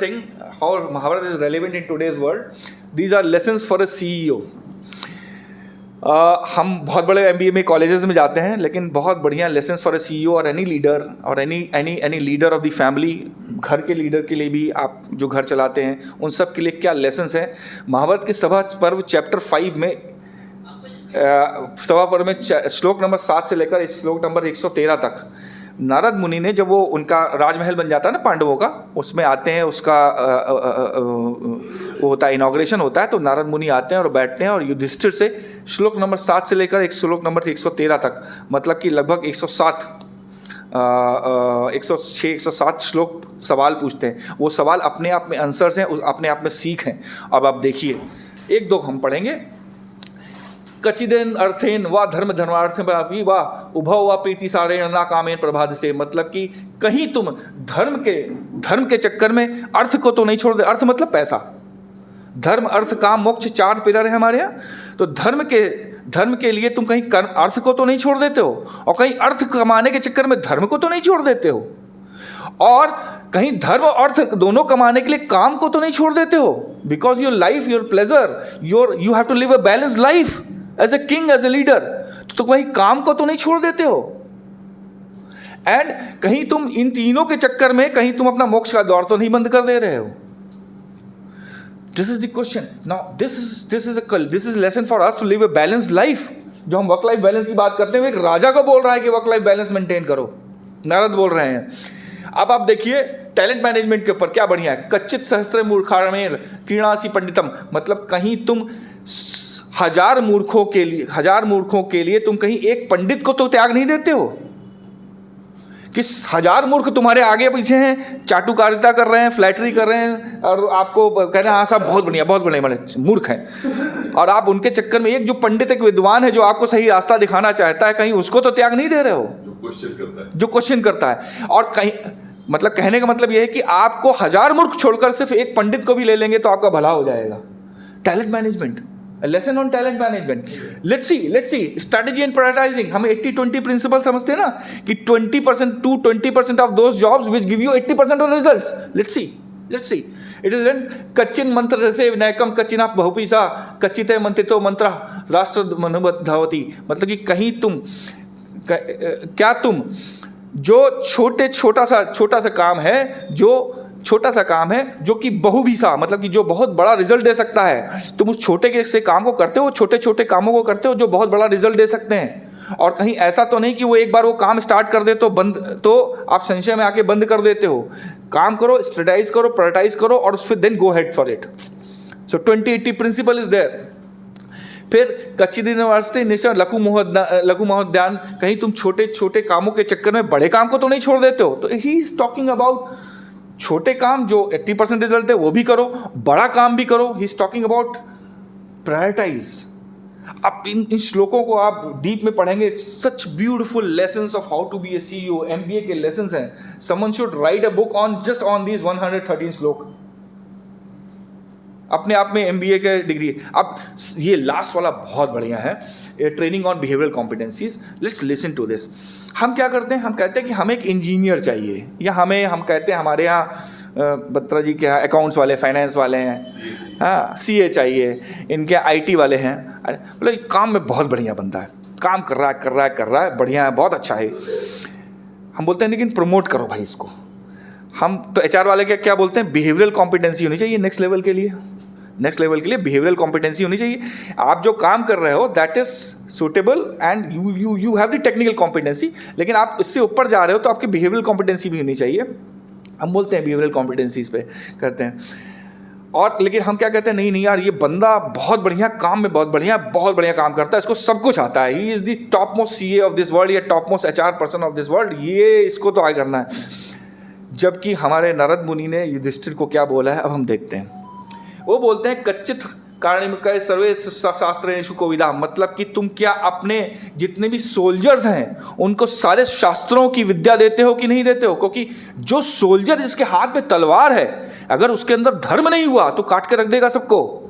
thing, how Mahabharata is relevant in today's world. These are lessons for a CEO. हम बहुत बड़े MBA में colleges में जाते हैं, लेकिन बहुत बढ़िया लेसन्स फॉर ए CEO और एनी लीडर और any leader of the family, घर के लीडर के लिए भी, आप जो घर चलाते हैं उन सब के लिए क्या लेसन्स हैं। महाभारत के सभा पर्व चैप्टर 5 में सभा पर्व में श्लोक नंबर 7 से लेकर श्लोक नंबर 113 तक नारद मुनि ने, जब वो उनका राजमहल बन जाता है ना पांडवों का, उसमें आते हैं, उसका वो होता है, इनॉग्रेशन होता है, तो नारद मुनि आते हैं और बैठते हैं और युधिष्ठिर से श्लोक नंबर 7 से लेकर एक श्लोक नंबर 113 तक, मतलब कि लगभग 107 श्लोक सवाल पूछते हैं। वो सवाल अपने आप में आंसर्स हैं, अपने आप में सीख हैं। अब आप देखिए, एक दो हम पढ़ेंगे। कचिदेन अर्थेन व धर्म धर्मार्थ व उभव व प्रीति सारेण ना कामेन प्रभाद से, मतलब कि कहीं तुम धर्म के चक्कर में अर्थ को तो नहीं छोड़ दे। अर्थ मतलब पैसा, धर्म अर्थ काम मोक्ष 4 पिलर है हमारे यहाँ। तो धर्म के लिए तुम कहीं अर्थ को तो नहीं छोड़ देते हो, और कहीं अर्थ कमाने के चक्कर में धर्म को तो नहीं छोड़ देते हो, और कहीं धर्म और अर्थ दोनों कमाने के लिए काम को तो नहीं छोड़ देते हो। Because your life, your pleasure, you have to live a balance life as a king, as a leader. तो कहीं काम को तो नहीं छोड़ देते हो, एंड कहीं तुम इन तीनों के चक्कर में कहीं तुम अपना मोक्ष का द्वार तो नहीं बंद कर दे रहे हो। This is the question. Now this is lesson for us to live a balanced life. जो हम वर्क लाइफ बैलेंस की बात करते हैं, एक राजा को बोल रहा है कि वर्क लाइफ बैलेंस मेंटेन करो, नारद बोल रहे हैं। अब आप देखिए टैलेंट मैनेजमेंट के ऊपर क्या बढ़िया है। कच्चित सहस्त्र मूर्खाणमेर क्रीणासी पंडितम, मतलब कहीं तुम 1000 मूर्खों के लिए तुम कहीं एक पंडित को तो त्याग नहीं देते हो, कि 1000 मूर्ख तुम्हारे आगे पीछे हैं, चाटुकारिता कर रहे हैं, फ्लैटरी कर रहे हैं, और आपको कह रहे हैं हाँ साहब बहुत बढ़िया मूर्ख हैं, और आप उनके चक्कर में एक जो पंडित, एक विद्वान है जो आपको सही रास्ता दिखाना चाहता है, कहीं उसको तो त्याग नहीं दे रहे हो, जो क्वेश्चन करता है। और कहीं मतलब कहने का मतलब यह है कि आपको 1000 मूर्ख छोड़कर सिर्फ एक पंडित को भी ले लेंगे तो आपका भला हो जाएगा। Talent management, a lesson on talent management. Let's see strategy and prioritizing. हम 80-20 प्रिंसिपल समझते हैं ना, कि 20% of those jobs which give you 80% of results. Let's see it is when कच्चिन मंत्र जैसे नैकम कच्चिना बहुपीसा कच्चिते मंत्रितो मंत्र राष्ट्र मनोबद्धावती, मतलब कि कहीं तुम जो छोटा सा काम है जो कि बहुभिसा, मतलब कि जो बहुत बड़ा रिजल्ट दे सकता है, तुम उस छोटे से काम को करते हो, छोटे कामों को करते हो जो बहुत बड़ा रिजल्ट दे सकते हैं। और कहीं ऐसा तो नहीं कि वो एक बार वो काम स्टार्ट कर दे तो आप संशय में आके बंद कर देते हो। काम करो, स्ट्रेटाइज करो, प्रायोरिटाइज करो, और फिर then go head for it. So 20-80 principle is there. फिर कच्चिदिन वास्ते निश्चय लघु महोद्यान, कहीं तुम छोटे कामों के चक्कर में बड़े काम को तो नहीं छोड़ देते हो। तो ही इज टॉकिंग अबाउट छोटे काम जो 80% रिजल्ट है वो भी करो, बड़ा काम भी करो। He is talking about prioritise. अब इन श्लोकों को आप डीप में पढ़ेंगे, such beautiful lessons of how to be a CEO। MBA के लेसन्स हैं। Someone should write a book on just on these 113 shloka. अपने आप में MBA के डिग्री। अब ये लास्ट वाला बहुत बढ़िया है, training on behavioural competencies. Let's listen to this. हम क्या करते हैं, हम कहते हैं कि हमें एक इंजीनियर चाहिए, या हम कहते हैं हमारे यहाँ बत्रा जी के यहाँ अकाउंट्स वाले, फाइनेंस वाले हैं, हाँ CA चाहिए, इनके IT वाले हैं। मतलब काम में बहुत बढ़िया बंदा है, काम कर रहा है, बढ़िया है, बहुत अच्छा है। हम बोलते हैं लेकिन प्रमोट करो भाई इसको। हम तो HR वाले क्या बोलते हैं, बिहेवियरल कॉम्पिटेंसी होनी चाहिए नेक्स्ट लेवल के लिए बिहेवियरल कॉम्पिटेंसी होनी चाहिए। आप जो काम कर रहे हो that is suitable and you have the technical competency, लेकिन आप इससे ऊपर जा रहे हो तो आपकी बिहेवियरल कॉम्पिटेंसी भी होनी चाहिए। हम बोलते हैं बिहेवियरल कॉम्पिटेंसीज पे करते हैं। और लेकिन हम क्या कहते हैं, नहीं यार ये बंदा बहुत बढ़िया काम में, बहुत बढ़िया काम करता है, इसको सब कुछ आता है, he is the top most CA of this world या top most HR person of this world, ये इसको तो आगे करना है। जबकि हमारे नारद मुनि ने युधिष्ठिर को क्या बोला है, अब हम देखते हैं। वो बोलते हैं कच्चित कारणिक सर्वे शास्त्रेषु कोविदा, मतलब कि तुम क्या अपने जितने भी सोल्जर्स हैं उनको सारे शास्त्रों की विद्या देते हो कि नहीं देते हो? क्योंकि जो सोल्जर जिसके हाथ में तलवार है, अगर उसके अंदर धर्म नहीं हुआ तो काट के रख देगा सबको।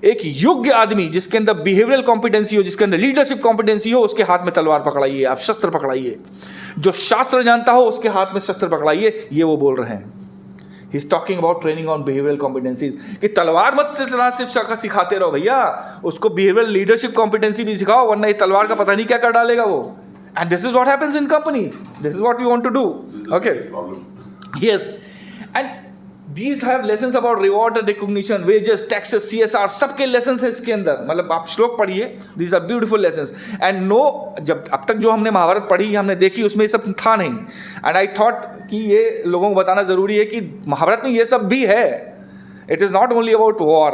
एक योग्य आदमी जिसके अंदर बिहेवियरल कॉम्पिटेंसी हो, जिसके अंदर लीडरशिप कॉम्पिटेंसी हो, उसके हाथ में तलवार पकड़ाइए, आप शस्त्र पकड़ाइए। जो शास्त्र जानता हो उसके हाथ में शस्त्र पकड़ाइए, ये वो बोल रहे हैं। ही is talking about training on behavioural competencies, कि तलवार मत से चलाना सिर्फ सिखाते रहो भैया, उसको बिहेवियरल लीडरशिप कॉम्पिटेंसी भी सिखाओ, वरना ये तलवार का पता नहीं क्या कर डालेगा वो. And this is what happens in companies, this is what we want to do. Okay, yes. And These have lessons about reward and recognition, wages, taxes, CSR, सबके lessons हैं इसके अंदर. मतलब आप श्लोक पढ़िए, these are beautiful lessons. And no, जब अब तक जो हमने महाभारत पढ़ी, हमने देखी, उसमें ये सब था नहीं. And I thought कि ये लोगों को बताना ज़रूरी है कि महाभारत में ये सब भी है. It is not only about war.